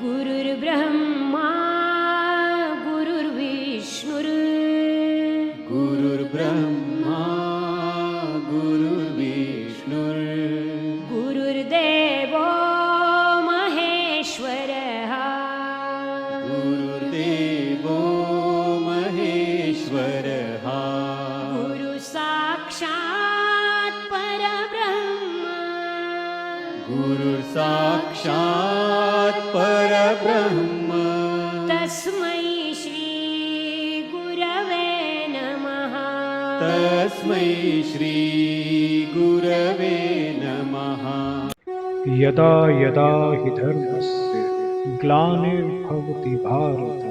गुरुर्ब्रह्मा गुरुर्विष्णुर् गुरुर्ब्रह्मा गुरुर्विष्णुर् गुरुर्देवो महेश्वरः गुरुर्देवो महेश्वरः गुरुसाक्षात् परब्रह्म गुरुर्साक्षात् परब्रह्म तस्मै श्री गुरवे नमः तस्मै श्री गुरवे नमः। यदा यदा हि धर्मस्य ग्लानिर्भवति भारत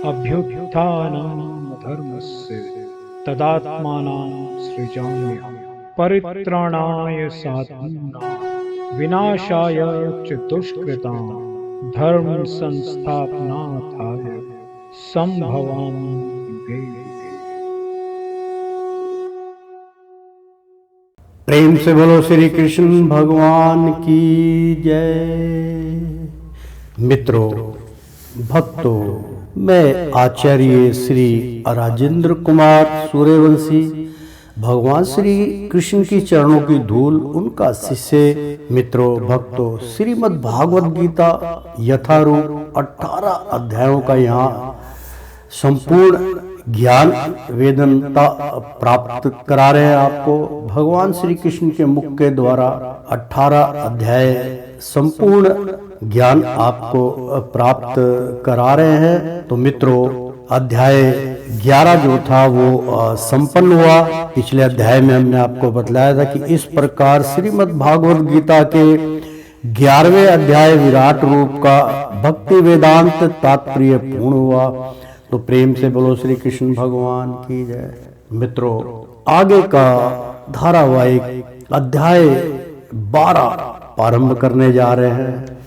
अभ्युत्थानं धर्मस्य तदात्मानं सृजाम्यहं परित्राणाय साधूनां विनाशाय च दुष्कृतां धर्म संस्थापनार्थाय संभवामि युगे युगे। प्रेम से बोलो श्री कृष्ण भगवान की जय। मित्रों, भक्तों, मैं आचार्य श्री राजेंद्र कुमार सूर्यवंशी भगवान श्री कृष्ण की चरणों की धूल उनका शिष्य। मित्रों, भक्तों, श्रीमद् भागवत गीता यथारूप 18 अध्यायों का यहाँ संपूर्ण ज्ञान वेदनता प्राप्त करा रहे हैं आपको। भगवान श्री कृष्ण के मुख के द्वारा 18 अध्याय संपूर्ण ज्ञान आपको प्राप्त करा रहे हैं। तो मित्रों, अध्याय 11 जो था वो संपन्न हुआ। पिछले अध्याय में हमने आपको बतलाया था कि इस प्रकार श्रीमद् भागवत गीता के 11वें अध्याय विराट रूप का भक्ति वेदांत तात्पर्य पूर्ण हुआ। तो प्रेम से बोलो श्री कृष्ण भगवान की जय। मित्रों, आगे का धारावाहिक अध्याय 12 प्रारंभ करने जा रहे हैं।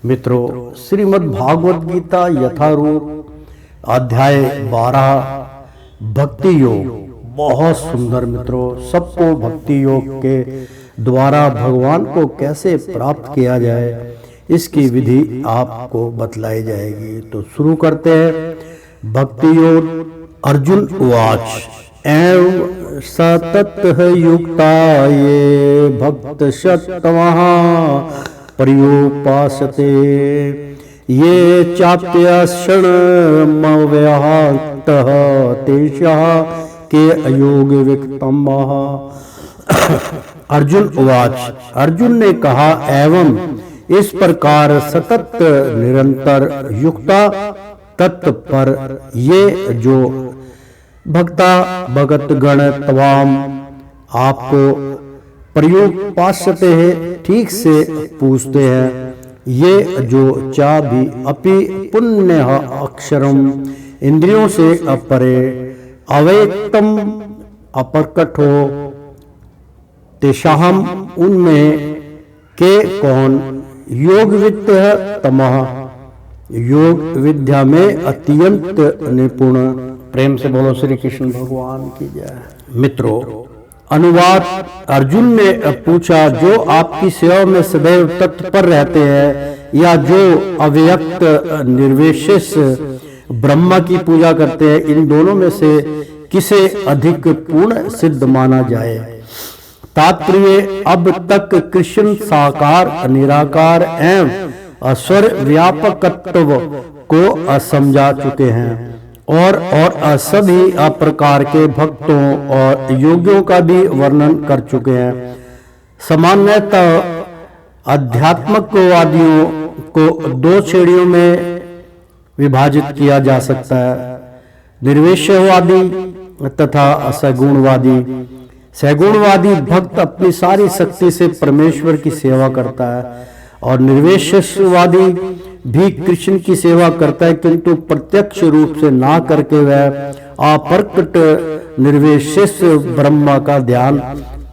मित्रों, श्रीमद् भागवत गीता यथारूप अध्याय 12 भक्ति योग बहुत सुंदर। मित्रों, सबको भक्ति योग के द्वारा भगवान को कैसे प्राप्त किया जाए इसकी विधि आपको बतलाई जाएगी। तो शुरू करते हैं। भक्ति योग। अर्जुन उवाच एवं सतत युक्ता ये भक्त शतमः पर्युपासते ये चाप्यक्षणमव्याहतः तेषः के अयोग विक्तमः। अर्जुन उवाच, अर्जुन ने कहा एवं इस प्रकार सतत निरंतर युक्ता तत्पर ये जो भक्ता भगत गण तवाम आपको पर्युपासते हैं, ठीक से पूछते हैं। ये जो चा भी अपि पुण्य अक्षरम इंद्रियों से अपरे अवैक्तम अप्रकट हो तेषाहम उनमें के कौन योगवित्त तमः योग विद्या में अत्यंत निपुण। प्रेम से बोलो श्री कृष्ण भगवान की जय। मित्रों, अनुवाद। अर्जुन ने पूछा, जो आपकी सेवा में सदैव तत्पर रहते हैं या जो अव्यक्त निर्विशेष ब्रह्मा की पूजा करते हैं, इन दोनों में से किसे अधिक पूर्ण सिद्ध माना जाए। तात्पर्य, अब तक कृष्ण साकार निराकार एवं अस्वर व्यापकत्व को असमझा चुके हैं और सभी प्रकार के भक्तों और योगियों का भी वर्णन कर चुके हैं। सामान्यतः अध्यात्मकवादियों को 2 श्रेणियों में विभाजित किया जा सकता है, निर्विशेषवादी तथा सगुणवादी। सगुणवादी भक्त अपनी सारी शक्ति से परमेश्वर की सेवा करता है और निर्विशेषवादी भी कृष्ण की सेवा करता है, किंतु प्रत्यक्ष रूप से ना करके वह अप्रकट निर्विशेष ब्रह्मा का ध्यान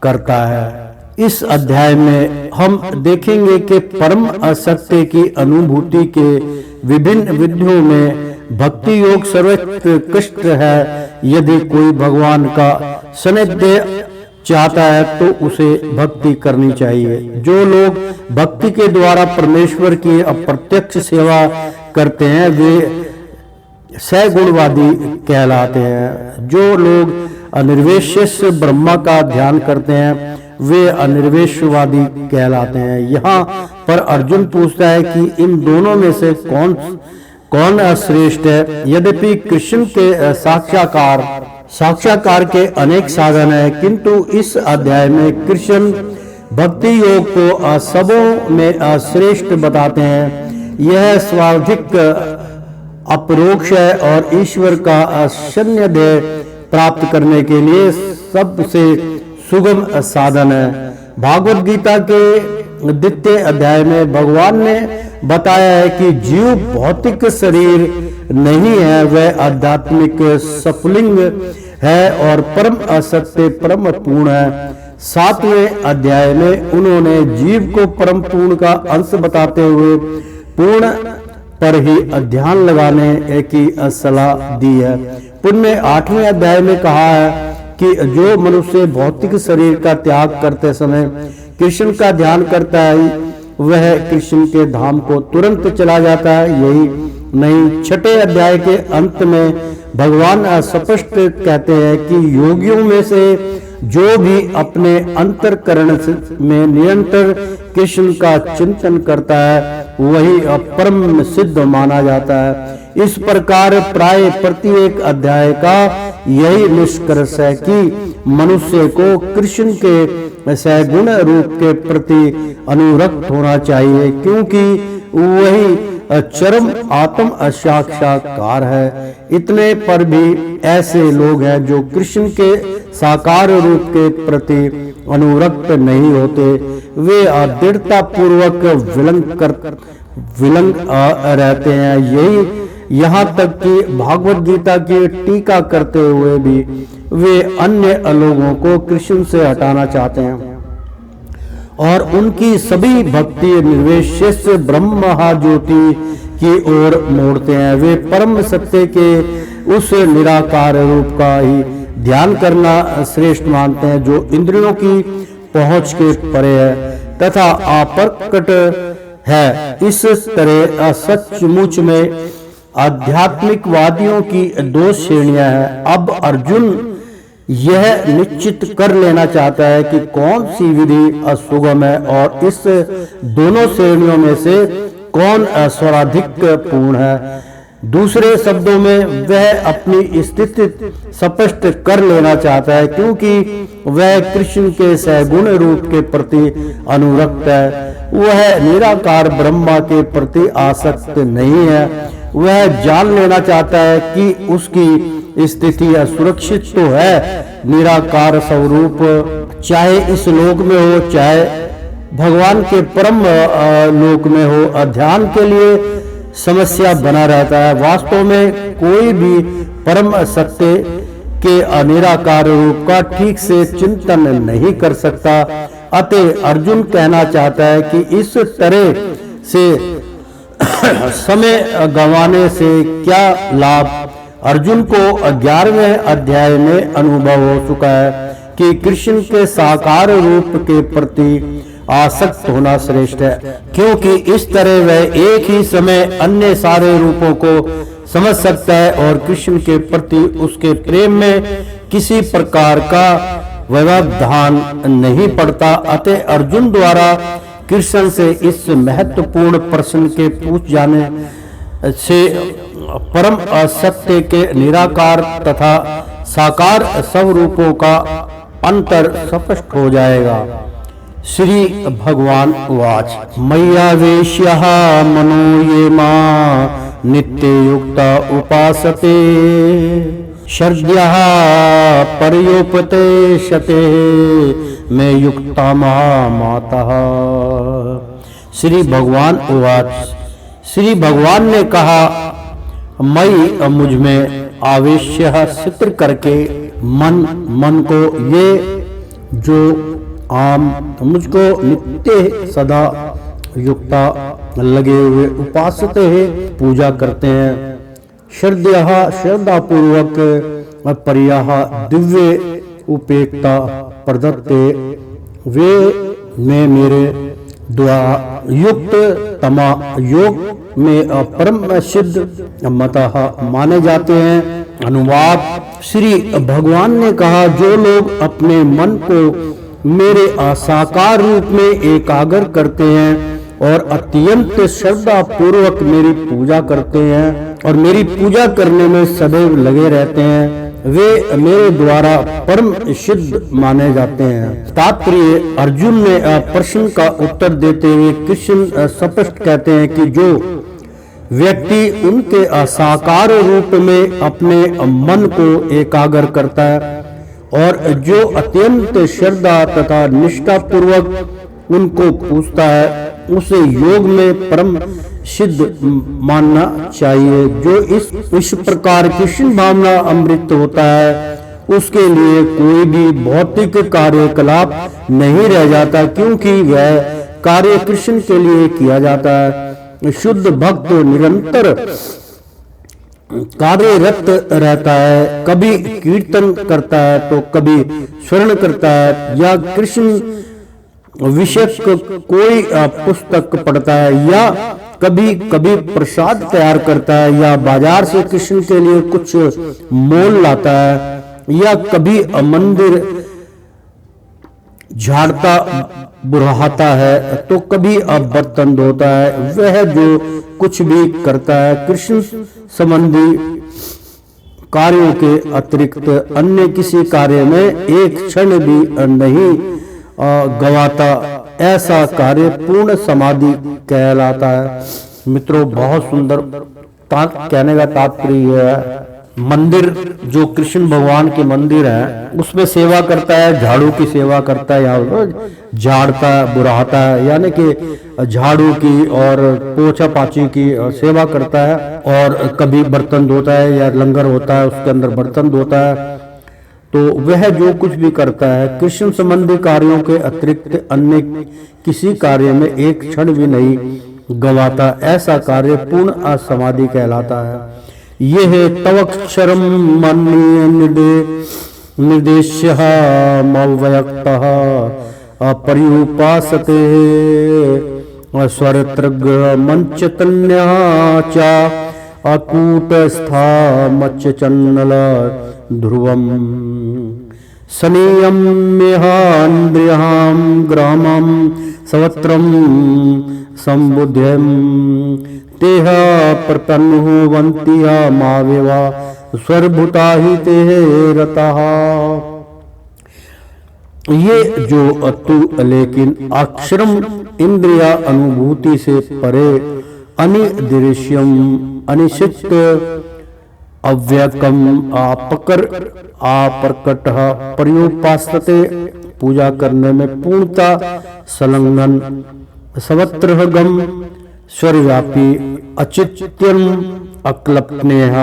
करता है। इस अध्याय में हम देखेंगे कि परम असत्य की अनुभूति के विभिन्न विधियों में भक्ति योग सर्वोत्कृष्ट है। यदि कोई भगवान का सानिध्य चाहता है तो उसे भक्ति करनी चाहिए। जो लोग भक्ति के द्वारा परमेश्वर की अप्रत्यक्ष सेवा करते हैं वे सगुणवादी कहलाते हैं। जो लोग अनिर्विशेष ब्रह्मा का ध्यान करते हैं वे अनिर्विशेषवादी कहलाते हैं। यहाँ पर अर्जुन पूछता है कि इन दोनों में से कौन श्रेष्ठ है। यद्यपि कृष्ण के साक्षात्कार के अनेक साधन है, किंतु इस अध्याय में कृष्ण भक्ति योग को सबों में श्रेष्ठ बताते हैं। यह स्वार्थिक अपरोक्ष है और ईश्वर का शून्य ध्येय प्राप्त करने के लिए सबसे सुगम साधन है। भागवत गीता के द्वितीय अध्याय में भगवान ने बताया है कि जीव भौतिक शरीर नहीं है, वह आध्यात्मिक सफलिंग है और परम असत्य परम पूर्ण है। 7वें अध्याय में उन्होंने जीव को परम पूर्ण का अंश बताते हुए पूर्ण पर ही ध्यान लगाने की सलाह दी है। पुण्य 8वें अध्याय में कहा है कि जो मनुष्य भौतिक शरीर का त्याग करते समय कृष्ण का ध्यान करता है वह कृष्ण के धाम को तुरंत चला जाता है। यही नहीं, 6ठे अध्याय के अंत में भगवान स्पष्ट कहते हैं कि योगियों में से जो भी अपने अंतरकरण में निरंतर कृष्ण का चिंतन करता है वही परम सिद्ध माना जाता है। इस प्रकार प्राय प्रत्येक अध्याय का यही निष्कर्ष है कि मनुष्य को कृष्ण के सगुण रूप के प्रति अनुरक्त होना चाहिए, क्योंकि वही चरम आत्म साक्षात्कार है। इतने पर भी ऐसे लोग हैं जो कृष्ण के साकार रूप के प्रति अनुरक्त नहीं होते। वे दृढ़ता पूर्वक विलंग रहते हैं। यही यहाँ तक कि भागवत गीता की टीका करते हुए भी वे अन्य लोगों को कृष्ण से हटाना चाहते हैं और उनकी सभी भक्ति निर्विशेष ब्रह्म महाज्योति की ओर मोड़ते हैं। वे परम सत्य के उस निराकार रूप का ही ध्यान करना श्रेष्ठ मानते हैं जो इंद्रियों की पहुंच के परे है तथा अप्रकट है। इस तरह सचमुच में आध्यात्मिकवादियों की 2 श्रेणियां हैं। अब अर्जुन यह निश्चित कर लेना चाहता है कि कौन सी विधि सुगम है और इस दोनों श्रेणियों में से कौन सर्वाधिक पूर्ण है। दूसरे शब्दों में वह अपनी स्थिति स्पष्ट कर लेना चाहता है, क्योंकि वह कृष्ण के सगुण रूप के प्रति अनुरक्त है। वह निराकार ब्रह्मा के प्रति आसक्त नहीं है। वह जान लेना चाहता है कि उसकी स्थिति सुरक्षित तो है। निराकार स्वरूप चाहे इस लोक में हो चाहे भगवान के परम लोक में हो, ध्यान के लिए समस्या बना रहता है। वास्तव में कोई भी परम सत्य के निराकार रूप का ठीक से चिंतन नहीं कर सकता। अतः अर्जुन कहना चाहता है कि इस तरह से समय गंवाने से क्या लाभ। अर्जुन को 11वें अध्याय में अनुभव हो चुका है कि कृष्ण के साकार रूप के प्रति आसक्त होना श्रेष्ठ है, क्योंकि इस तरह वह एक ही समय अन्य सारे रूपों को समझ सकता है और कृष्ण के प्रति उसके प्रेम में किसी प्रकार का व्यवधान नहीं पड़ता। अतः अर्जुन द्वारा कृष्ण से इस महत्वपूर्ण प्रश्न के पूछ जाने से परम असत्य के निराकार तथा साकार स्वरूपों का अंतर स्पष्ट हो जाएगा। श्री भगवान उवाच मय्यावेश्यः मनो ये मां नित्य युक्ता उपासते श्रद्धया पर्युपतेशते मैं युक्ता माता। श्री भगवान उवाच श्री भगवान ने कहा मई मुझ में आवेश्य स्थिर करके मन को ये जो आम मुझको नित्य सदा युक्ता लगे हुए उपासते हैं पूजा करते हैं। श्रद्धा पूर्वक पर्याह दिव्य उपेक्षा प्रदत्ते वे में मेरे द्वारा युक्त तमा योग में परम सिद्ध मतः माने जाते हैं। अनुवाद। श्री भगवान ने कहा, जो लोग अपने मन को मेरे साकार रूप में एकाग्र करते हैं और अत्यंत श्रद्धा पूर्वक मेरी पूजा करते हैं और मेरी पूजा करने में सदैव लगे रहते हैं, वे मेरे द्वारा परम सिद्ध माने जाते हैं। तात्पर्य। अर्जुन ने प्रश्न का उत्तर देते हुए कृष्ण स्पष्ट कहते हैं कि जो व्यक्ति उनके साकार रूप में अपने मन को एकाग्र करता है और जो अत्यंत श्रद्धा तथा निष्ठा पूर्वक उनको पूछता है, उसे योग में परम सिद्ध मानना चाहिए। जो इस प्रकार कृष्ण भावना अमृत होता है, उसके लिए कोई भी भौतिक कार्यकलाप नहीं रह जाता, क्योंकि वह कार्य कृष्ण के लिए किया जाता है। शुद्ध भक्त निरंतर कार्यरत रहता है, कभी कीर्तन करता है तो कभी स्मरण करता है, या कृष्ण विषयक कोई पुस्तक पढ़ता है, या कभी कभी प्रसाद तैयार करता है, या बाजार से कृष्ण के लिए कुछ मोल लाता है, या कभी मंदिर झाड़ता बुढ़ाता है तो कभी बर्तन धोता है। वह जो कुछ भी करता है कृष्ण संबंधी कार्यों के अतिरिक्त अन्य किसी कार्य में एक क्षण भी नहीं गवाता, ऐसा कार्य पूर्ण समाधि कहलाता है। मित्रों, बहुत सुंदर कहने का तात्पर्य है, मंदिर जो कृष्ण भगवान के मंदिर है उसमें सेवा करता है, झाड़ू की सेवा करता है, या झाड़ता है बुढ़ाता है, यानी कि झाड़ू की और पोछा पाछी की सेवा करता है, और कभी बर्तन धोता है या लंगर होता है उसके अंदर बर्तन धोता है। तो वह जो कुछ भी करता है कृष्ण संबंधी कार्यों के अतिरिक्त अन्य किसी कार्य में एक क्षण भी नहीं गवाता, ऐसा कार्य पूर्ण असमाधि कहलाता है। यह तवक्षरम निर्देश्य मव्यक्तः पर्युपासते स्वरतृग मंचतन्य च अकूटस्था मच्चन्नल ध्रुवम सनीयम मेहान्द्रियां ग्रामं सवत्रम संबुध्यम तेह प्रतन्नुवन्तिया मावेवा स्वरभूता ही ते रतः। ये जो अतु लेकिन अक्षरम इंद्रिया अनुभूति से परे अनिदृश्यम अनिश्चित अव्यकम अप्रकट पर्युपासते पूजा करने में पूर्णता संलग्न सर्वत्रगम स्वरव्यापी अचित्यम अक्लपनेह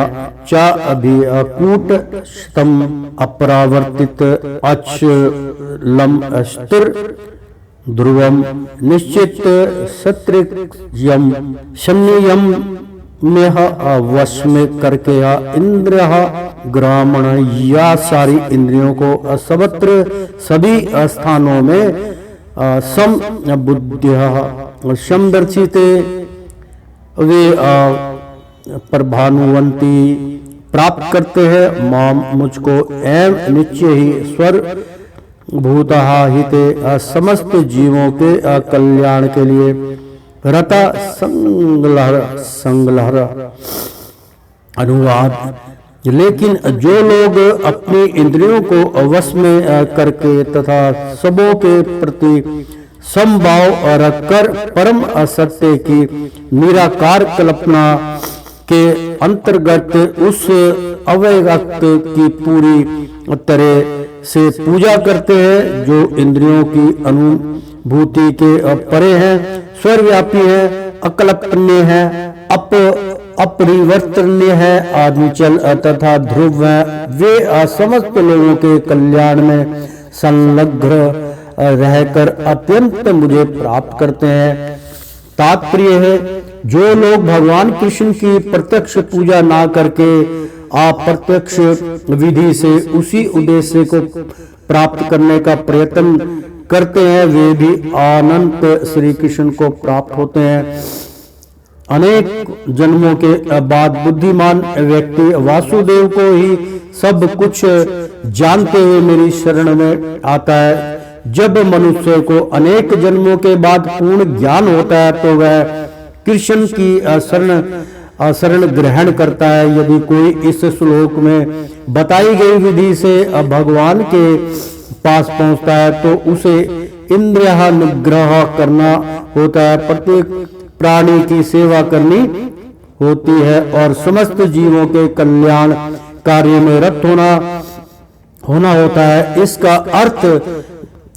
च अभिकूटस्थम अपरावर्तित अचलम स्थिर ध्रुवम निश्चित सत्रियम शम्ययम में वश में करके इंद्रिय ग्रामण, या सारी इंद्रियों को सर्वत्र सभी स्थानों में सम बुद्ध समदर्शिते वे प्रभानुवंती प्राप्त करते हैं माम मुझको एवं निश्चय ही स्वर भूतः हिते समस्त जीवों के कल्याण के लिए रता संगलहर। अनुवाद। लेकिन जो लोग अपनी इंद्रियों को वश में करके तथा सबों के प्रति समभाव रखकर परम असत्य की निराकार कल्पना के अंतर्गत उस अव्यक्त की पूरी तरह से पूजा करते हैं, जो इंद्रियों की अनुभूति के परे है, सर्वव्यापी है, अकल्पनीय है, अपरिवर्तनीय है, आदिचल तथा ध्रुव है, वे समस्त लोगों के कल्याण में संलग्न रहकर अत्यंत मुझे प्राप्त करते हैं। तात्पर्य है, जो लोग भगवान कृष्ण की प्रत्यक्ष पूजा ना करके अप्रत्यक्ष विधि से उसी उद्देश्य को प्राप्त करने का प्रयत्न करते हैं वे भी अनंत श्री कृष्ण को प्राप्त होते हैं। अनेक जन्मों के बाद बुद्धिमान व्यक्ति वासुदेव को ही सब कुछ जानते हुए मेरी शरण में आता है। जब मनुष्य को अनेक जन्मों के बाद पूर्ण ज्ञान होता है तो वह कृष्ण की शरण ग्रहण करता है। यदि कोई इस श्लोक में बताई गई विधि से भगवान के पास पहुंचता है तो उसे इंद्रिय निग्रह करना होता है, प्रत्येक प्राणी की सेवा करनी होती है और समस्त जीवों के कल्याण कार्य में रत होना होता है। इसका अर्थ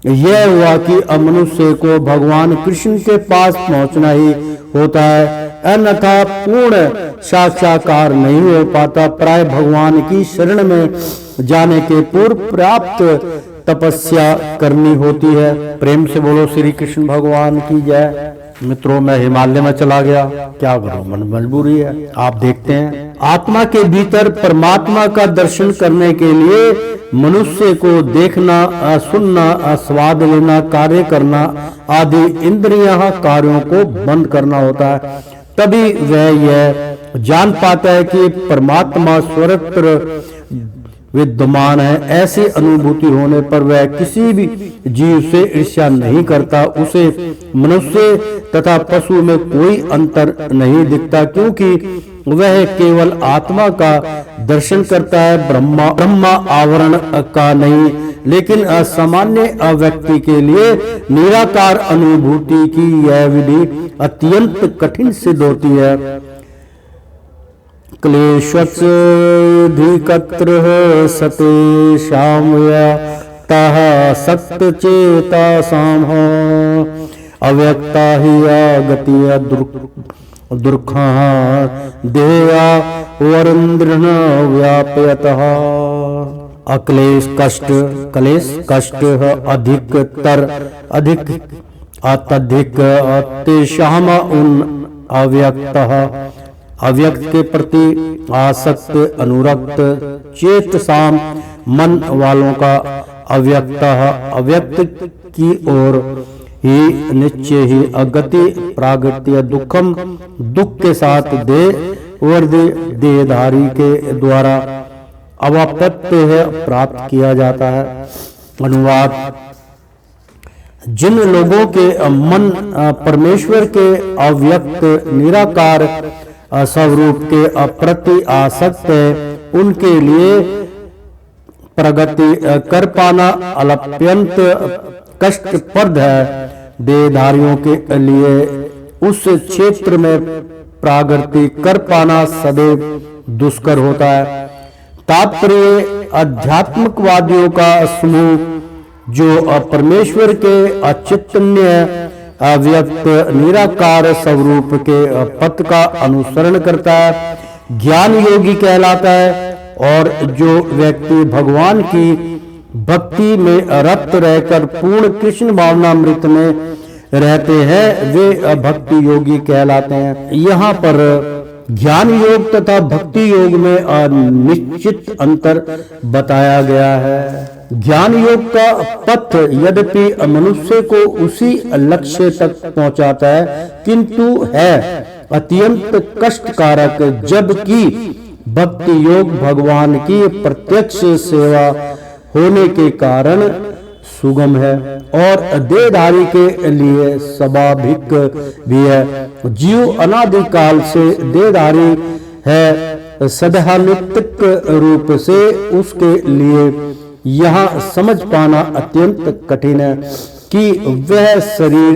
यह हुआ कि मनुष्य को भगवान कृष्ण के पास पहुंचना ही होता है, अन्यथा पूर्ण साक्षात्कार नहीं हो पाता। प्राय भगवान की शरण में जाने के पूर्व प्राप्त तपस्या करनी होती है। प्रेम से बोलो श्री कृष्ण भगवान की जय। मित्रों, मैं हिमालय में चला गया, क्या करूं, मन मजबूरी है। आप देखते हैं आत्मा के भीतर परमात्मा का दर्शन करने के लिए मनुष्य को देखना, सुनना, स्वाद लेना, कार्य करना आदि इंद्रिय कार्यों को बंद करना होता है। तभी वह यह जान पाता है कि परमात्मा सर्वत्र विद्यमान है। ऐसी अनुभूति होने पर वह किसी भी जीव से ईर्ष्या नहीं करता। उसे मनुष्य तथा पशु में कोई अंतर नहीं दिखता, क्योंकि वह केवल आत्मा का दर्शन करता है, ब्रह्मा आवरण का नहीं। लेकिन असामान्य व्यक्ति के लिए निराकार अनुभूति की यह विधि अत्यंत कठिन सिद्ध होती है। क्लेशोत्सधिकत्र सते शामयतः सक्त चेता साम अव्यक्ता ही गतिया दुर्खा देया वरंद्रन व्यापयतः। अक्लेश कष्ट, क्लेश कष्ट अधिकतर अधिक अत्यधिक तेषाम उन अव्यक्त अव्यक्त के प्रति आसक्त अनुरक्त चेतसाम मन वालों का अव्यक्त की ओर ही निश्चय ही अगति प्रागत्य दुखम दुख के साथ देहधारी के द्वारा अवाप्य प्राप्त किया जाता है। अनुवाद: जिन लोगों के मन परमेश्वर के अव्यक्त निराकार स्वरूप के प्रति आसक्त है, उनके लिए प्रगति कर पाना अत्यंत कष्टप्रद है। देहधारियों के लिए उस क्षेत्र में प्रगति कर पाना सदैव दुष्कर होता है। तात्पर्य: आध्यात्मिकवादियों का समूह जो परमेश्वर के अचिंतनीय अव्यक्त निराकार स्वरूप के पथ का अनुसरण करता है, ज्ञान योगी कहलाता है। और जो व्यक्ति भगवान की भक्ति में रत रहकर पूर्ण कृष्ण भावनामृत में रहते हैं, वे भक्ति योगी कहलाते हैं। यहाँ पर ज्ञान योग तथा भक्ति योग में निश्चित अंतर बताया गया है। ज्ञान योग का पथ यद्यपि मनुष्य को उसी लक्ष्य तक पहुंचाता है, किंतु है अत्यंत कष्टकारक, जबकि भक्ति योग भगवान की प्रत्यक्ष सेवा होने के कारण सुगम है और देहधारी के लिए स्वाभाविक भी है। जीव अनादिकाल से देहधारी है, सदा नित्यक रूप से उसके लिए यह समझ पाना अत्यंत कठिन है कि वह शरीर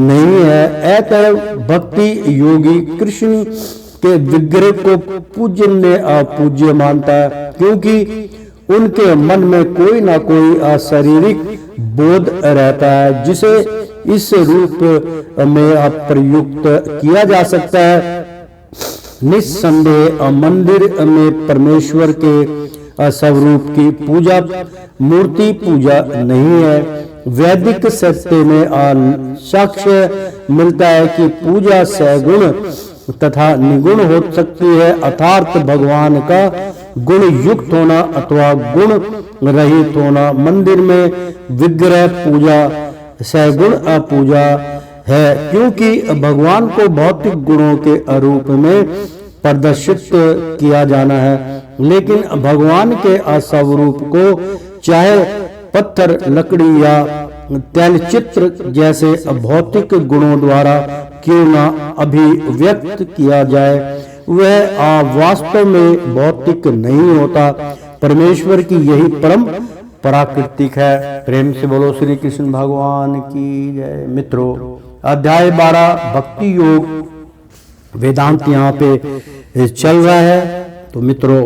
नहीं है। अतः भक्ति योगी कृष्ण के विग्रह को पूजनीय अपूज्य मानता है, क्योंकि उनके मन में कोई ना कोई अशारीरिक बोध रहता है जिसे इस रूप में प्रयुक्त किया जा सकता है। निस्संदेह मंदिर में परमेश्वर के स्वरूप की पूजा मूर्ति पूजा नहीं है। वैदिक सत्य में साक्ष्य मिलता है कि पूजा सगुण तथा निगुण हो सकती है, अर्थात भगवान का गुण युक्त होना अथवा गुण रहित होना। मंदिर में विग्रह पूजा सगुण पूजा है, क्योंकि भगवान को भौतिक गुणों के रूप में प्रदर्शित किया जाना है, लेकिन भगवान के स्वरूप को चाहे पत्थर, लकड़ी या तैलचित्र जैसे भौतिक गुणों द्वारा क्यों न अभिव्यक्त किया जाए, वह वास्तव में भौतिक नहीं होता। परमेश्वर की यही परम प्राकृतिक है। प्रेम से बोलो श्री कृष्ण भगवान की जय। मित्रों, अध्याय 12 भक्ति योग वेदांत यहाँ पे चल रहा है। तो मित्रों,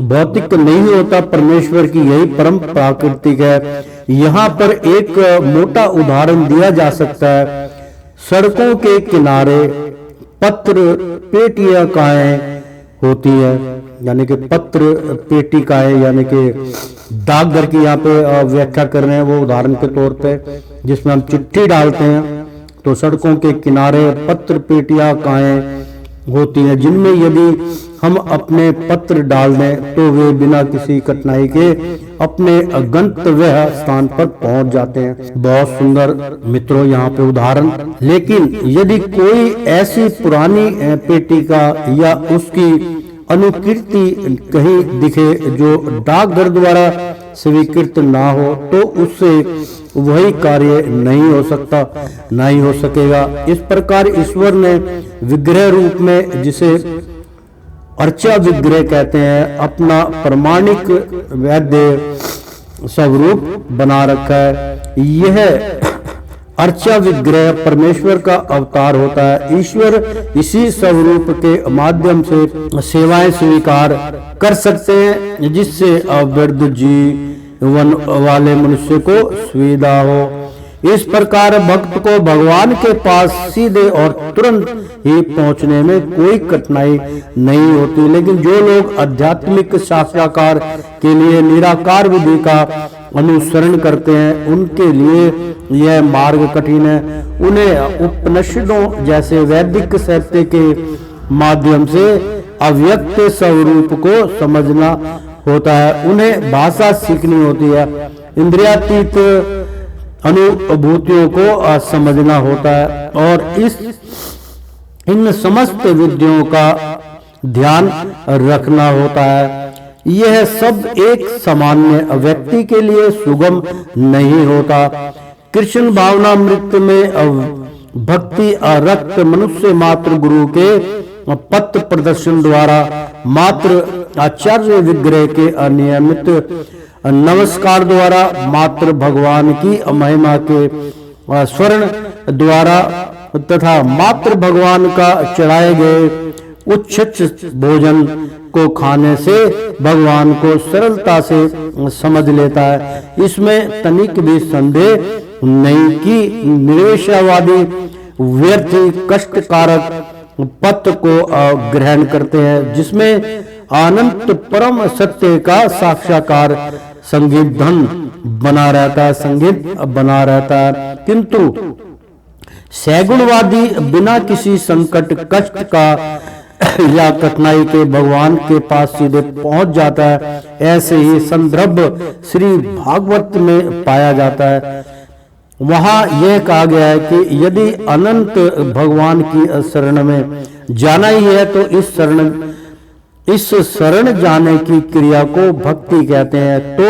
भौतिक नहीं होता, परमेश्वर की यही परम प्राकृतिक है। यहाँ पर एक मोटा उदाहरण दिया जा सकता है। सड़कों के किनारे पत्र पेटिकाएं होती है, यानी कि पत्र पेटिकाएं, यानी कि डाकघर की यहाँ पे व्याख्या कर रहे हैं वो उदाहरण के तौर पे, जिसमें हम चिट्ठी डालते हैं। तो सड़कों के किनारे पत्र पेटिकाएं होती हैं, जिनमें यदि हम अपने पत्र डाल दें तो वे बिना किसी कठिनाई के अपने गंतव्य स्थान पर पहुंच जाते हैं। बहुत सुंदर मित्रों यहाँ पे उदाहरण। लेकिन यदि कोई ऐसी पुरानी पेटिका या उसकी अनुकृति कहीं दिखे जो डाकघर द्वारा स्वीकृत ना हो, तो उससे वही कार्य नहीं हो सकता, नहीं हो सकेगा। इस प्रकार ईश्वर ने विग्रह रूप में, जिसे अर्चा विग्रह कहते हैं, अपना प्रमाणिक वैद्य स्वरूप बना रखा है। यह अर्चा विग्रह परमेश्वर का अवतार होता है। ईश्वर इसी स्वरूप के माध्यम से सेवाएं स्वीकार कर सकते हैं, जिससे अवृद्ध जीवन वाले मनुष्य को सुविधा हो। इस प्रकार भक्त को भगवान के पास सीधे और तुरंत ही पहुंचने में कोई कठिनाई नहीं होती। लेकिन जो लोग आध्यात्मिक साक्षात्कार के लिए निराकार विधि का अनुसरण करते हैं, उनके लिए यह मार्ग कठिन है। उन्हें उपनिषदों जैसे वैदिक साहित्य के माध्यम से अव्यक्त स्वरूप को समझना होता है। उन्हें भाषा सीखनी होती है, इंद्रियातीत अनुभूतियों को समझना होता है, और इन समस्त विधियों का ध्यान रखना होता है। यह सब एक सामान्य व्यक्ति के लिए सुगम नहीं होता। कृष्ण भावनामृत में भक्ति रक्त मनुष्य मात्र गुरु के पथ प्रदर्शन द्वारा मात्र आचार्य विग्रह के अनियमित नमस्कार द्वारा मात्र भगवान की महिमा के स्वर्ण द्वारा तथा मात्र भगवान का चढ़ाए गए उच्च भोजन को खाने से भगवान को सरलता से समझ लेता है। इसमें तनिक भी संदेह नहीं कि निवेशवादी व्यर्थ कष्टकारक पथ को ग्रहण करते हैं, जिसमें अनंत परम सत्य का साक्षात्कार संगीत धन बना रहता है, संगीत बना रहता है। किंतु सैगुणवादी बिना किसी संकट कष्ट का या कठिनाई के भगवान के पास सीधे पहुंच जाता है। ऐसे ही संदर्भ श्री भागवत में पाया जाता है। वहां यह कहा गया है कि यदि अनंत भगवान की शरण में जाना ही है तो इस शरण जाने की क्रिया को भक्ति कहते हैं। तो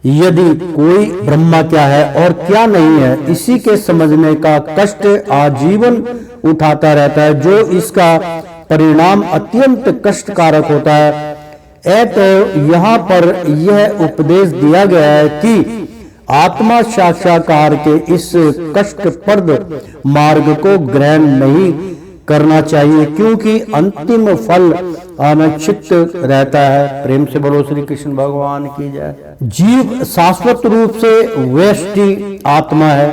यदि कोई ब्रह्मा क्या है और क्या नहीं है, इसी के समझने का कष्ट आजीवन उठाता रहता है, जो इसका परिणाम अत्यंत कष्टकारक होता है। तो यहाँ पर यह उपदेश दिया गया है कि आत्मा साक्षात्कार के इस कष्टप्रद मार्ग को ग्रहण नहीं करना चाहिए, क्योंकि अंतिम फल अनिश्चित रहता है। प्रेम से बोलो श्री कृष्ण भगवान की जय। जीव शाश्वत रूप से व्यष्टि आत्मा है,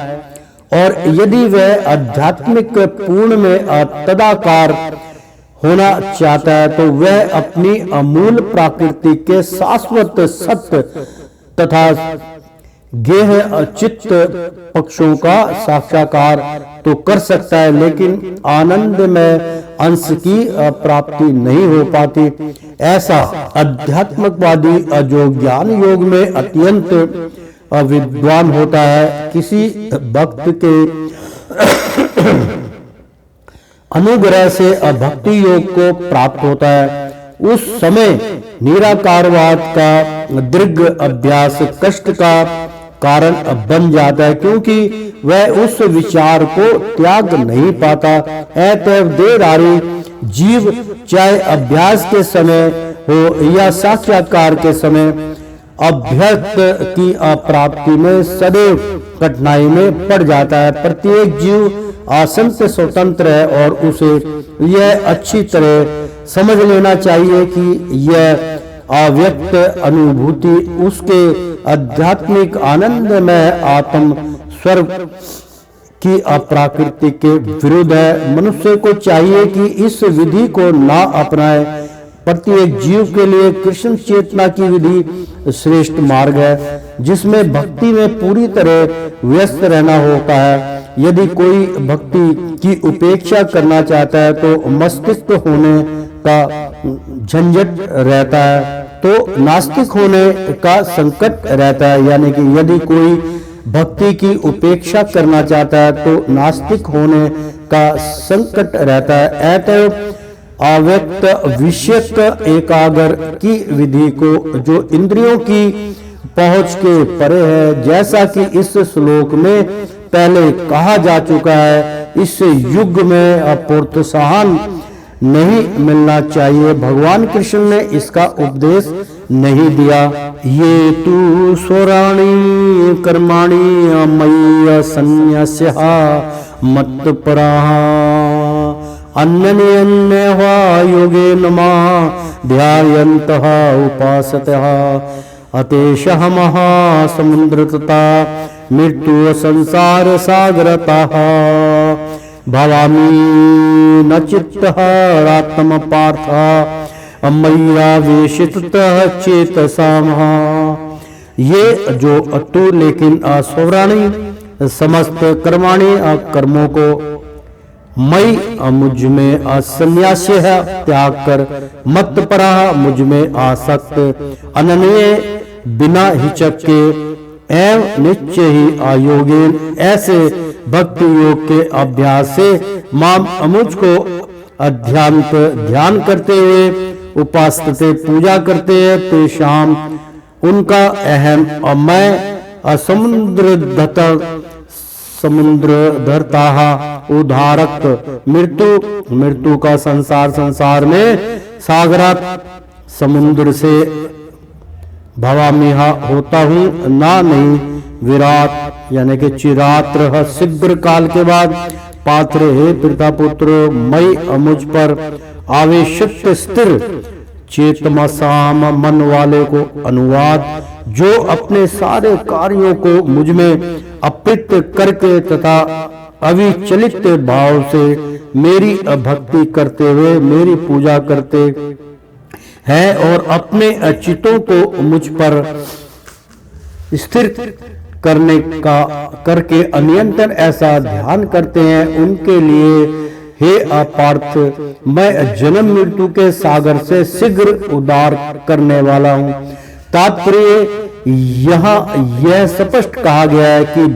और यदि वह आध्यात्मिक पूर्ण में तदाकार होना चाहता है तो वह अपनी अमूल प्रकृति के शाश्वत सत्य तथा गेह चित्त पक्षों का साक्षात्कार तो कर सकता है, लेकिन आनंद में अंश की प्राप्ति नहीं हो पाती। ऐसा आध्यात्मिकवादी जो ज्ञान योग में अत्यंत विद्वान होता है, किसी भक्त के अनुग्रह से भक्ति योग को प्राप्त होता है, उस समय निराकारवाद का दीर्घ अभ्यास कष्ट का कारण बन जाता है, क्योंकि वह उस विचार को त्याग नहीं पाता। अतएव देहधारी जीव चाहे अभ्यास के समय हो या साक्षात्कार के समय अभ्यक्त की प्राप्ति में सदैव कठिनाई में पड़ जाता है। प्रत्येक जीव आसन से स्वतंत्र है और उसे यह अच्छी तरह समझ लेना चाहिए कि यह अव्यक्त अनुभूति उसके आध्यात्मिक आनंद में आत्म स्वर्ग की अप्राकृतिक के विरुद्ध है। मनुष्य को चाहिए कि इस विधि को ना अपनाए। प्रत्येक जीव के लिए कृष्ण चेतना की विधि श्रेष्ठ मार्ग है, जिसमें भक्ति में पूरी तरह व्यस्त रहना होता है। यदि कोई भक्ति की उपेक्षा करना चाहता है तो मस्तिष्क होने का झंझट रहता है, तो नास्तिक होने का संकट रहता है। यानी कि यदि कोई भक्ति की उपेक्षा करना चाहता है तो नास्तिक होने का संकट रहता है। अतएव अव्यक्त विषयक एकाग्र की विधि को, जो इंद्रियों की पहुंच के परे है, जैसा कि इस श्लोक में पहले कहा जा चुका है, इस युग में प्रोत्साहन नहीं मिलना चाहिए। भगवान कृष्ण ने इसका उपदेश नहीं दिया। ये तू स्वराणी कर्माणि मय्य संन्यस्य मत्पराः अन्यन्यवा योगेन मां ध्यायन्तः उपासतः अतेषः महासमुद्र तथा मृत्यु संसार सागरतः भवामि न चित्तः आत्म पार्थ मय्यावेशितः चेतसामः। ये जो अतु लेकिन अस्वराणी समस्त कर्माणि कर्मों को मई मुझ में असन्यास्य है त्याग कर, मत परा मुझ में आसक्त, अनन्य बिना हिचक के, एवं निश्चय ही आयोगेन ऐसे भक्ति योग के अभ्यास से माम मुझको अध्यांत ध्यान करते हुए उपासते पूजा करते हैं, तेषाम उनका अहम और मैं समुद्र धरता उदारक मृत्यु का संसार में सागरात समुद्र से भवामिहा होता हूँ ना नहीं विराट यानी कि चिरात्र शीघ्र काल के बाद पात्र हे पितापुत्र मई मुझ पर आवेशित स्थिर चेतमसाम मन वाले को अनुवाद, जो अपने सारे कार्यों को मुझ में अर्पित करके तथा अविचलित भाव से मेरी भक्ति करते हुए मेरी पूजा करते हैं और अपने चित्तों को मुझ पर स्थिर करने का करके अनियंत्रण ऐसा ध्यान करते हैं, उनके लिए हे अपार्थ मैं जन्म मृत्यु के सागर से शीघ्र उद्धार करने वाला हूँ। तात्पर्य यहाँ यह स्पष्ट कहा गया है कि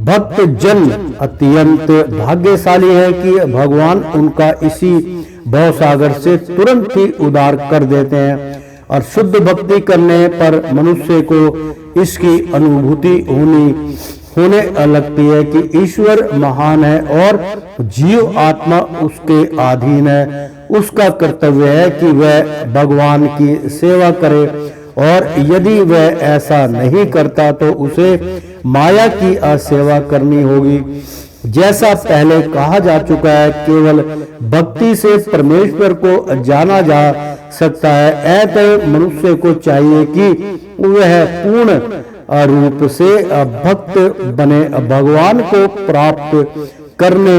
भक्त जन अत्यंत भाग्यशाली है कि भगवान उनका इसी भव सागर से तुरंत ही उद्धार कर देते हैं, और शुद्ध भक्ति करने पर मनुष्य को इसकी अनुभूति होने लगती है कि ईश्वर महान है और जीव आत्मा उसके अधीन है। उसका कर्तव्य है कि वह भगवान की सेवा करे, और यदि वह ऐसा नहीं करता तो उसे माया की सेवा करनी होगी। जैसा पहले कहा जा चुका है, केवल भक्ति से परमेश्वर को जाना जा सकता है। ऐसे मनुष्य को चाहिए कि वह पूर्ण रूप से भक्त बने। भगवान को प्राप्त करने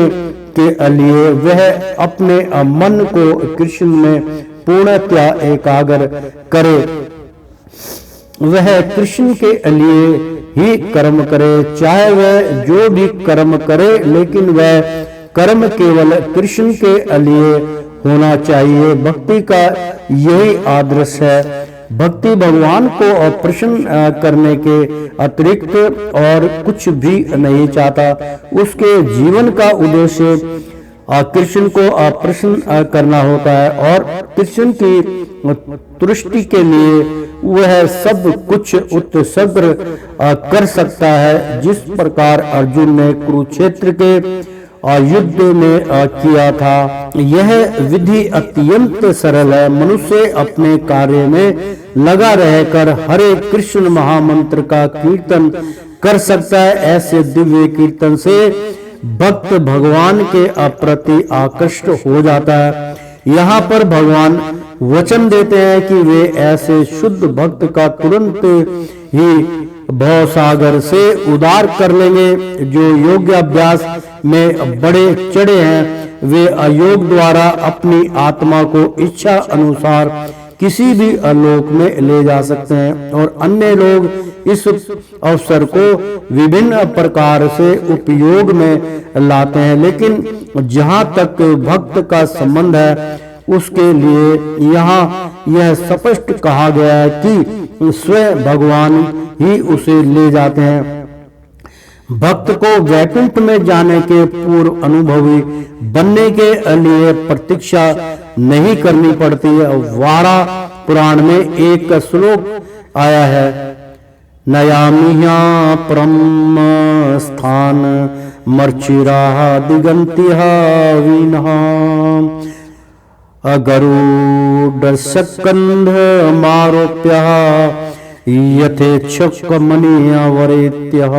के लिए वह अपने मन को कृष्ण में पूर्णतः एकाग्र करे, वह कृष्ण के लिए ही कर्म करे, चाहे वह जो भी कर्म करे, लेकिन वह कर्म केवल कृष्ण के लिए होना चाहिए। भक्ति का यही आदर्श है। भक्ति भगवान को प्रसन्न करने के अतिरिक्त और कुछ भी नहीं चाहता। उसके जीवन का उद्देश्य कृष्ण को प्रसन्न करना होता है और कृष्ण की तुष्टि के लिए वह सब कुछ उत्सर्ग कर सकता है। जिस प्रकार अर्जुन ने कुरुक्षेत्र के युद्ध में किया था। यह विधि अत्यंत सरल है। मनुष्य अपने कार्य में लगा रहकर हरे कृष्ण महामंत्र का कीर्तन कर सकता है। ऐसे दिव्य कीर्तन से भक्त भगवान के प्रति आकृष्ट हो जाता है। यहाँ पर भगवान वचन देते हैं कि वे ऐसे शुद्ध भक्त का तुरंत ही भव सागर से उद्धार कर लेंगे। जो योग्य अभ्यास में बड़े चढ़े हैं वे अयोग द्वारा अपनी आत्मा को इच्छा अनुसार किसी भी आलोक में ले जा सकते हैं और अन्य लोग इस अवसर को विभिन्न प्रकार से उपयोग में लाते हैं। लेकिन जहाँ तक भक्त का संबंध है उसके लिए यहाँ यह स्पष्ट कहा गया है कि स्वयं भगवान ही उसे ले जाते हैं। भक्त को वैकुंठ में जाने के पूर्व अनुभवी बनने के लिए प्रतीक्षा नहीं करनी पड़ती है। वारा पुराण में एक श्लोक आया है, नयामिह्या परम स्थान मर्चिरा दिगंतिहा विनहा गरुड़ स्कंध मारोप्य यथेच्छकमनीयवरेत्यः।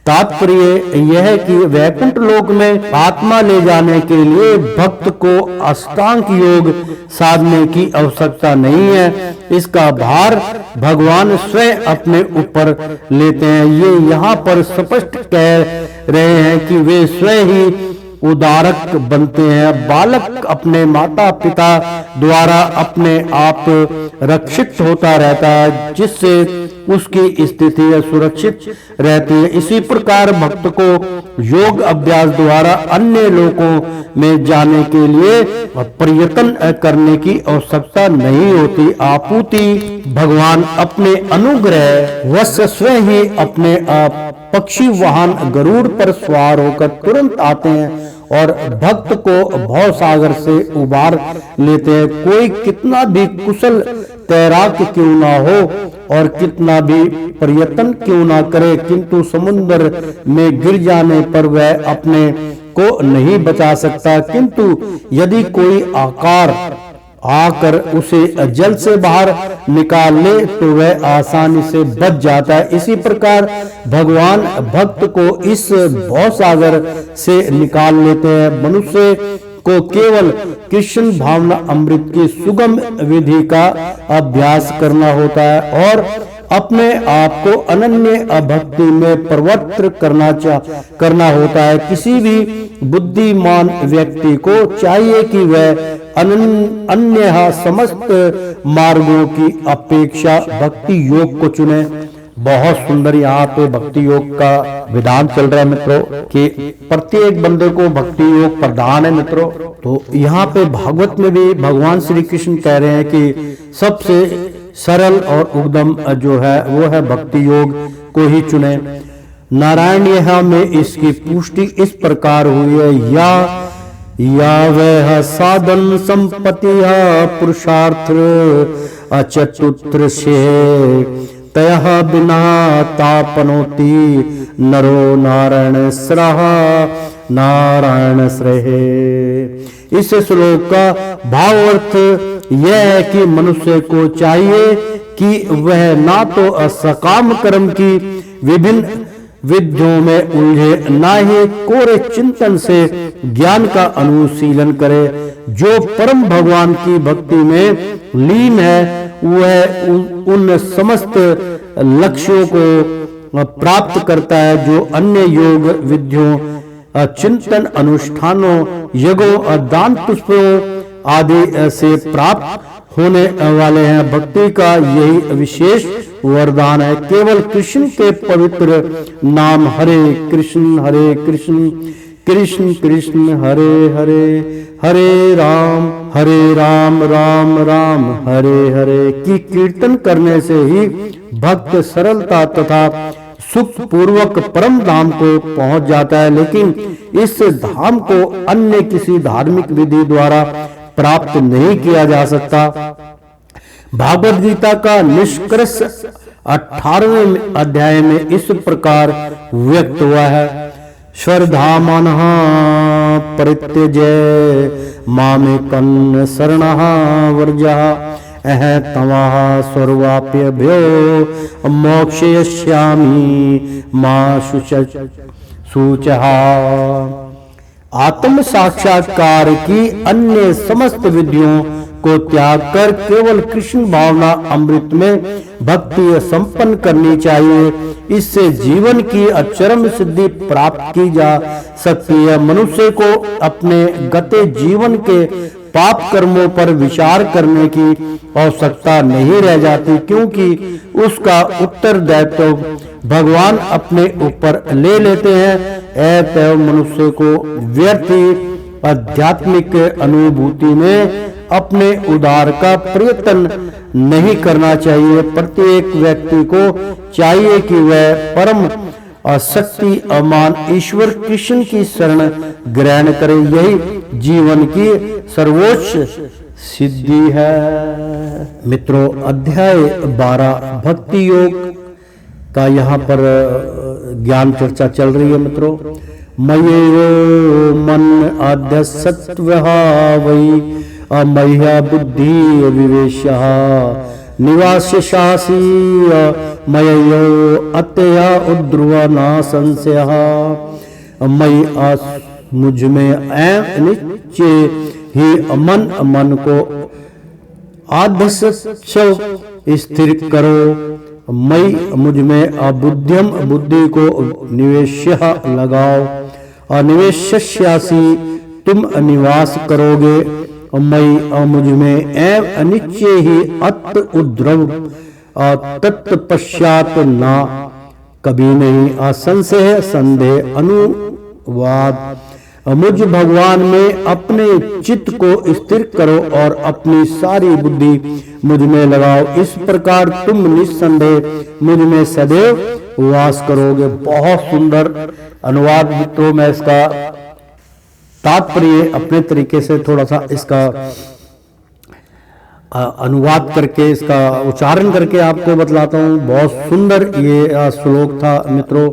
तात्पर्य यह है कि वैकुंठ लोक में आत्मा ले जाने के लिए भक्त को अष्टांग योग साधने की आवश्यकता नहीं है। इसका भार भगवान स्वयं अपने ऊपर लेते हैं। ये यहाँ पर स्पष्ट कह रहे हैं कि वे स्वयं ही उदारक बनते हैं। बालक अपने माता पिता द्वारा अपने आप रक्षित होता रहता है जिससे उसकी स्थिति सुरक्षित रहती है। इसी प्रकार भक्त को योग अभ्यास द्वारा अन्य लोकों में जाने के लिए प्रयत्न करने की आवश्यकता नहीं होती। आपूर्ति भगवान अपने अनुग्रह वश स्वयं ही अपने पक्षी वाहन गरुड़ पर सवार होकर तुरंत आते हैं और भक्त को भव सागर से उबार लेते हैं। कोई कितना भी कुशल तैराक क्यों ना हो और कितना भी प्रयत्न क्यों ना करे, किंतु समुद्र में गिर जाने पर वह अपने को नहीं बचा सकता। किंतु यदि कोई आकार आकर उसे जल से बाहर निकाल ले तो वह आसानी से बच जाता है। इसी प्रकार भगवान भक्त को इस भव सागर से निकाल लेते हैं। मनुष्य को केवल कृष्ण भावना अमृत की सुगम विधि का अभ्यास करना होता है और अपने आप को अनन्य भक्ति में प्रवृत्त करना होता है। किसी भी बुद्धिमान व्यक्ति को चाहिए कि वह अन्य समस्त मार्गों की अपेक्षा भक्ति योग को चुने। बहुत सुंदर यहाँ पे भक्ति योग का विधान चल रहा है मित्रों कि प्रत्येक बंदे को भक्ति योग प्रधान है मित्रों। तो यहाँ पे भागवत में भी भगवान श्री कृष्ण कह रहे हैं कि सबसे सरल और उद्दम जो है वो है भक्ति योग को ही चुने। नारायण यहाँ में इसकी पुष्टि इस प्रकार हुई है, या वह साधन संपत्ति पुरुषार्थ अचतुत्र से तयः बिना तापनोति नरो नारायण स्रह नारायण स्रहे। इस श्लोक का भावार्थ यह है कि मनुष्य को चाहिए कि वह ना तो असकाम कर्म की विभिन्न विधियों में उलझे, ना ही कोरे चिंतन से ज्ञान का अनुशीलन करे। जो परम भगवान की भक्ति में लीन है वह उन समस्त लक्ष्यों को प्राप्त करता है जो अन्य योग विधियों, चिंतन अनुष्ठानों, यज्ञों, दान पुष्पों आदि से प्राप्त होने वाले हैं। भक्ति का यही विशेष वरदान है। केवल कृष्ण के पवित्र नाम हरे कृष्ण कृष्ण कृष्ण हरे हरे, हरे राम राम राम हरे हरे की कीर्तन करने से ही भक्त सरलता तथा सुख पूर्वक परम धाम को पहुंच जाता है। लेकिन इस धाम को अन्य किसी धार्मिक विधि द्वारा प्राप्त नहीं किया जा सकता। भागवत गीता का निष्कर्ष 18वें अध्याय में इस प्रकार व्यक्त हुआ है। श्रद्धामनः परित्यज्य मामेकं शरणः वर्जः अहं तमः सर्वाप्यभ्यो मोक्षयिष्यामि मा शुचः। आत्म साक्षात्कार की अन्य समस्त विधियों को त्याग कर केवल कृष्ण भावना अमृत में भक्ति संपन्न करनी चाहिए। इससे जीवन की अचरम सिद्धि प्राप्त की जा सकती है। मनुष्य को अपने गते जीवन के पाप कर्मों पर विचार करने की आवश्यकता नहीं रह जाती, क्योंकि उसका उत्तरदायित्व भगवान अपने ऊपर ले लेते हैं। अतः मनुष्य को व्यर्थ आध्यात्मिक अनुभूति में अपने उद्धार का प्रयत्न नहीं करना चाहिए। प्रत्येक व्यक्ति को चाहिए कि वह परम शक्ति अमान ईश्वर कृष्ण की शरण ग्रहण करे। यही जीवन की सर्वोच्च सिद्धि है। मित्रों, अध्याय 12 भक्ति योग का यहाँ पर ज्ञान चर्चा चल रही है। मित्रों, मय्यो मन आद्य सत्वः वै अमह्या बुद्धि विवेशः निवास्य शासी मय्यो अत्यया उद्ध्रुव न संशयः। मयि मुझ में निश्चय ही मन को आद्य स्थिर करो। मई मुझ में अबुद्ध्यम बुद्धि को निवेश्य लगाओ। अनिवेश्यासी तुम निवास करोगे। मई मुझ में एव अनिश्चय ही अत उद्रव तत्पश्चात ना कभी नहीं। असंशय संदेह अनुवाद। मुझ भगवान में अपने चित्त को स्थिर करो और अपनी सारी बुद्धि मुझ में लगाओ। इस प्रकार तुम निस्संदेह मुझ में सदैव वास करोगे। बहुत सुंदर अनुवाद मित्रों, मैं इसका तात्पर्य अपने तरीके से थोड़ा सा इसका अनुवाद करके, इसका उच्चारण करके आपको बतलाता हूँ। बहुत सुंदर ये श्लोक था मित्रों।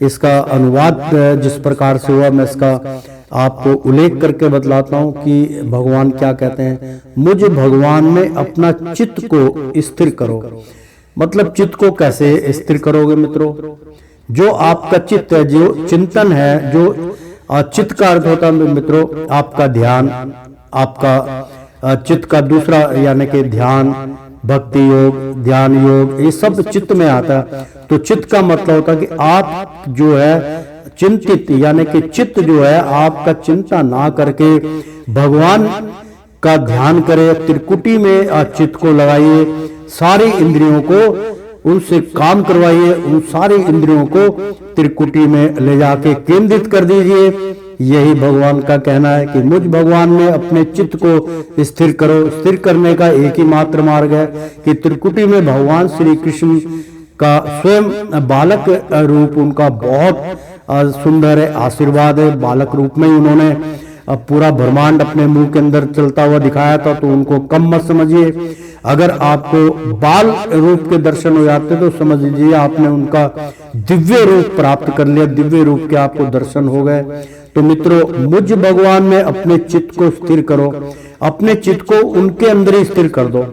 इसका अनुवाद जिस प्रकार से हुआ, मैं इसका आपको उल्लेख करके बतलाता हूँ कि भगवान क्या कहते हैं। मुझ भगवान में अपना चित्त को स्थिर करो। मतलब चित्त को कैसे स्थिर करोगे मित्रों? जो आपका चित्त है, जो चिंतन है, जो चित्त का अर्थ होता है मित्रों आपका ध्यान, आपका चित्त का दूसरा यानी कि ध्यान, भक्ति योग, ध्यान योग, ये सब चित्त में आता है। तो चित्त का मतलब होता है कि आप जो है चिंतित, यानी कि चित्त जो है आपका चिंता ना करके भगवान का ध्यान करे। त्रिकुटी में चित्त को लगाइए। सारी इंद्रियों को उनसे काम करवाइए। उन सारी इंद्रियों को त्रिकुटी में ले जाके केंद्रित कर दीजिए। यही भगवान का कहना है कि मुझ भगवान में अपने चित्त को स्थिर करो। स्थिर करने का एक ही मात्र मार्ग है कि त्रिकुटी में भगवान श्री कृष्ण का स्वयं बालक रूप उनका बहुत सुंदर है, आशीर्वाद है। बालक रूप में ही उन्होंने पूरा ब्रह्मांड अपने मुंह के अंदर चलता हुआ दिखाया था, तो उनको कम मत समझिए। अगर आपको बाल रूप के दर्शन हो जाते तो समझ लीजिए आपने उनका दिव्य रूप प्राप्त कर लिया, दिव्य रूप के आपको दर्शन हो गए। तो मित्रों, मुझ भगवान में अपने चित्त को स्थिर करो। अपने चित्त को उनके अंदर ही स्थिर कर दो।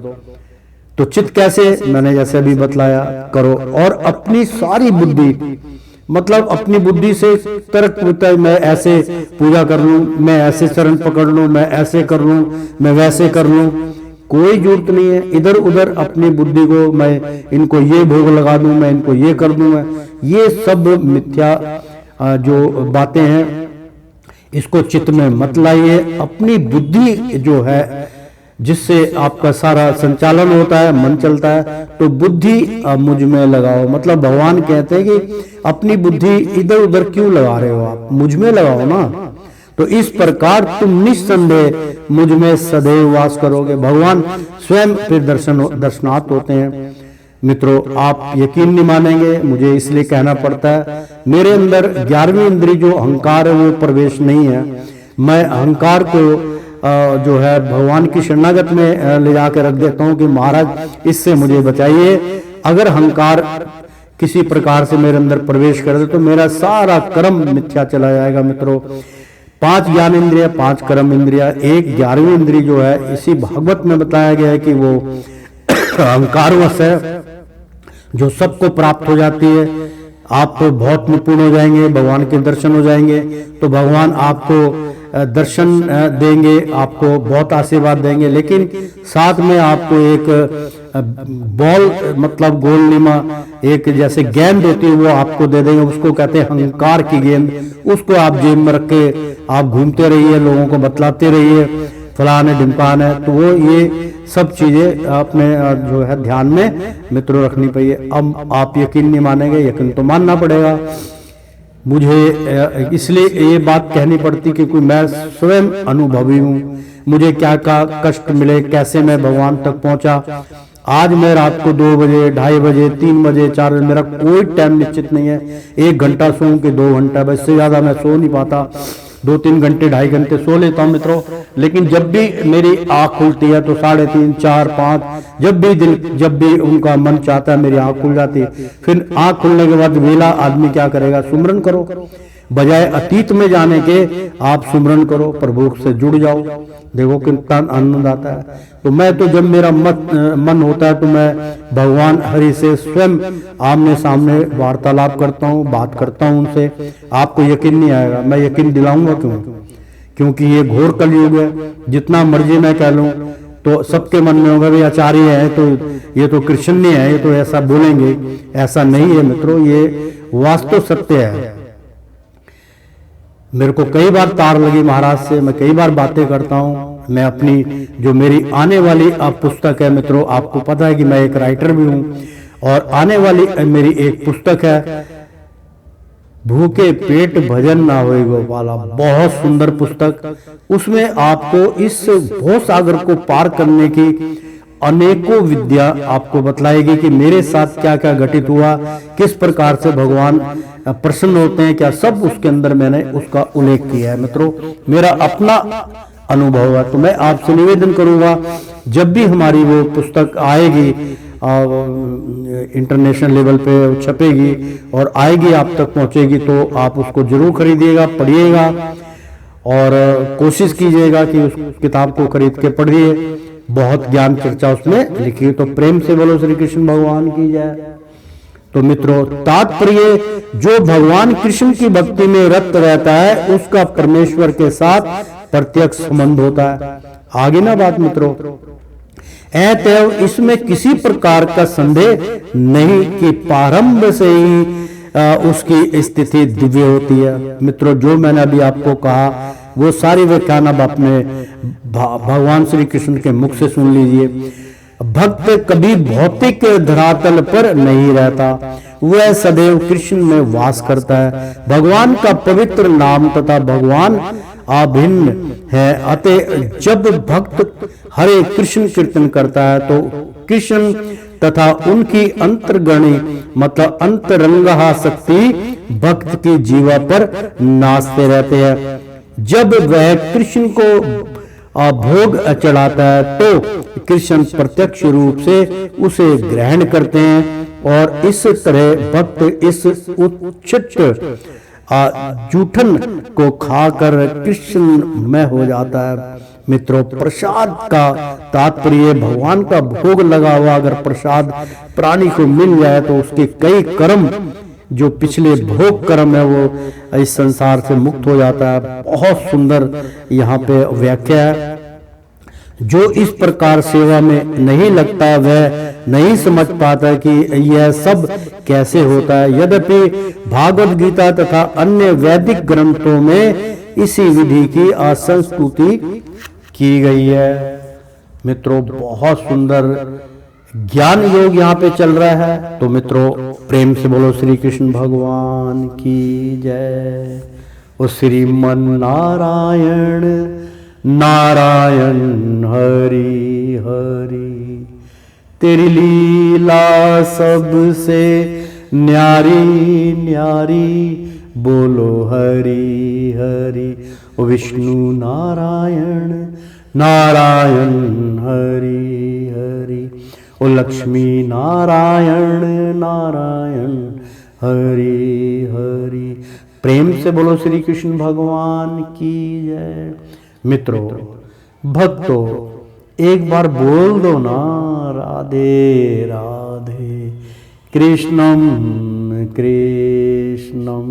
तो चित्त कैसे? मैंने जैसे अभी बतलाया करो। और अपनी सारी बुद्धि, मतलब अपनी बुद्धि से तर्क होता है, मैं ऐसे पूजा कर लूं, मैं ऐसे शरण पकड़ लूं, मैं ऐसे कर लूं, मैं वैसे कर लूं। कोई जरूरत नहीं है। इधर उधर अपनी बुद्धि को, मैं इनको ये भोग लगा दूं, मैं इनको ये कर दूंगा, ये सब मिथ्या जो बातें हैं, इसको चित्त में मत लाइए। अपनी बुद्धि जो है जिससे आपका सारा संचालन होता है, मन चलता है। तो बुद्धि मुझ में लगाओ, मतलब भगवान कहते हैं कि अपनी बुद्धि इधर उधर क्यों लगा रहे हो, आप मुझ में लगाओ ना। तो इस प्रकार तुम निस्संदेह मुझ में सदैव वास करोगे। भगवान स्वयं फिर दर्शनार्थ होते हैं। मित्रों, आप यकीन नहीं मानेंगे, मुझे इसलिए कहना पड़ता है, मेरे अंदर 11वीं इंद्री जो अहंकार है वो प्रवेश नहीं है। मैं अहंकार को जो है भगवान की शरणागत में ले जाकर रख देता हूँ कि महाराज इससे मुझे बचाइए। अगर अहंकार किसी प्रकार से मेरे अंदर प्रवेश कर दे तो मेरा सारा कर्म मिथ्या चला जाएगा। मित्रों, 5 ज्ञान इंद्रिया, 5 कर्म इंद्रिया, एक 11वीं इंद्री जो है इसी भागवत में बताया गया है कि वो अहंकारवश है, जो सबको प्राप्त हो जाती है। आप तो बहुत निपुण हो जाएंगे, भगवान के दर्शन हो जाएंगे तो भगवान आपको दर्शन देंगे, आपको बहुत आशीर्वाद देंगे, लेकिन साथ में आपको एक बॉल मतलब गोलनुमा एक जैसे गेंद होती है वो आपको दे देंगे। उसको कहते हैं अहंकार की गेंद। उसको आप जेब में रख के आप घूमते रहिए, लोगों को बतलाते रहिए फलान है ढिमकान है। तो वो ये सब चीजें अपने जो है ध्यान में मित्रों रखनी चाहिए। अब आप यकीन नहीं मानेंगे, यकीन तो मानना पड़ेगा। मुझे इसलिए ये बात कहनी पड़ती क्योंकि मैं स्वयं अनुभवी हूँ। मुझे क्या क्या कष्ट मिले, कैसे मैं भगवान तक पहुंचा। आज मैं रात को 2 बजे, 2:30 बजे, 3 बजे, 4 बजे, मेरा कोई टाइम निश्चित नहीं है। 1 घंटा सोऊं कि 2 घंटा, बस से ज्यादा मैं सो नहीं पाता। 2-3 घंटे, 2.5 घंटे सो लेता हूँ मित्रों। लेकिन जब भी मेरी आंख खुलती है तो 3:30, 4, 5 जब भी उनका मन चाहता है मेरी आंख खुल जाती है। फिर आंख खुलने के बाद वेला आदमी क्या करेगा, सुमरन करो। बजाय अतीत में जाने के आप सुमरन करो, प्रभु से जुड़ जाओ, देखो कितना आनंद आता है। तो मैं तो जब मेरा मन होता है तो मैं भगवान हरि से स्वयं आमने सामने वार्तालाप करता हूँ, बात करता हूँ उनसे। आपको यकीन नहीं आएगा, मैं यकीन दिलाऊंगा क्यों, क्योंकि ये घोर कलयुग है। जितना मर्जी मैं कह लूं तो सबके मन में होगा भी आचार्य है तो ये तो कृष्ण नहीं है, ये तो ऐसा बोलेंगे। ऐसा नहीं है मित्रों, ये वास्तव सत्य है। मेरे को कई बार तार लगी महाराज से, मैं कई बार बातें करता हूँ। मैं अपनी जो मेरी आने वाली पुस्तक है मित्रों, आपको पता है कि मैं एक राइटर भी हूँ, और आने वाली मेरी एक पुस्तक है भूखे पेट भजन ना होए गोपाला, बहुत सुंदर पुस्तक। उसमें आपको इस भव सागर को पार करने की अनेकों विद्या आपको बतलाएगी कि मेरे साथ क्या क्या घटित हुआ, किस प्रकार से भगवान प्रसन्न होते हैं, क्या सब उसके अंदर मैंने उसका उल्लेख किया है। मित्रों, मेरा अपना अनुभव है। तो मैं आपसे निवेदन करूंगा, जब भी हमारी वो पुस्तक आएगी, इंटरनेशनल लेवल पे छपेगी और आएगी, आप तक पहुंचेगी, तो आप उसको जरूर खरीदिएगा, पढ़िएगा और कोशिश कीजिएगा कि उस किताब को खरीद के पढ़िए। बहुत ज्ञान चर्चा उसमें लिखी है। तो प्रेम से बोलो श्री कृष्ण भगवान की जय। तो मित्रों, तात्पर्य जो भगवान कृष्ण की भक्ति में रत रहता है उसका परमेश्वर के साथ प्रत्यक्ष संबंध होता है। आगे ना बात मित्रों, अतएव इसमें किसी प्रकार का संदेह नहीं कि प्रारंभ से ही उसकी स्थिति दिव्य होती है। मित्रों, जो मैंने अभी आपको कहा वो सारी व्याख्यान अब अपने भगवान श्री कृष्ण के मुख से सुन लीजिए। भक्त कभी भौतिक धरातल पर नहीं रहता, वह सदैव कृष्ण में वास करता है। भगवान का पवित्र नाम तथा भगवान अभिन्न है। अतः जब भक्त हरे कृष्ण कीर्तन करता है तो कृष्ण तथा उनकी अंतर्गणी मतलब अंतरंगा शक्ति भक्त की जीवा पर नाचते रहते हैं। जब वह कृष्ण को भोग चढ़ाता है तो कृष्ण प्रत्यक्ष रूप से उसे ग्रहण करते हैं और इस तरह भक्त इस उच्छिष्ट जूठन को खाकर कृष्ण में हो जाता है। मित्रों, प्रसाद का तात्पर्य भगवान का भोग लगा हुआ अगर प्रसाद प्राणी को मिल जाए तो उसके कई कर्म जो पिछले भोग कर्म है वो इस संसार से मुक्त हो जाता है। बहुत सुंदर यहाँ पे व्याख्या है। जो इस प्रकार सेवा में नहीं लगता वह नहीं समझ पाता कि यह सब कैसे होता है। यद्यपि भागवत गीता तथा अन्य वैदिक ग्रंथों में इसी विधि की आसंस्तुति की गई है। मित्रों बहुत सुंदर ज्ञान योग यहाँ पे चल रहा है। तो मित्रों प्रेम से बोलो श्री कृष्ण भगवान की जय। ओ श्रीमन नारायण नारायण हरि हरि, तेरी लीला सबसे न्यारी न्यारी, बोलो हरि हरि। ओ विष्णु नारायण नारायण हरि हरि, ओ लक्ष्मी नारायण नारायण हरि हरि। प्रेम से बोलो श्री कृष्ण भगवान की जय। मित्रों भक्तों एक बार बोल दो ना राधे राधे, कृष्णम कृष्णम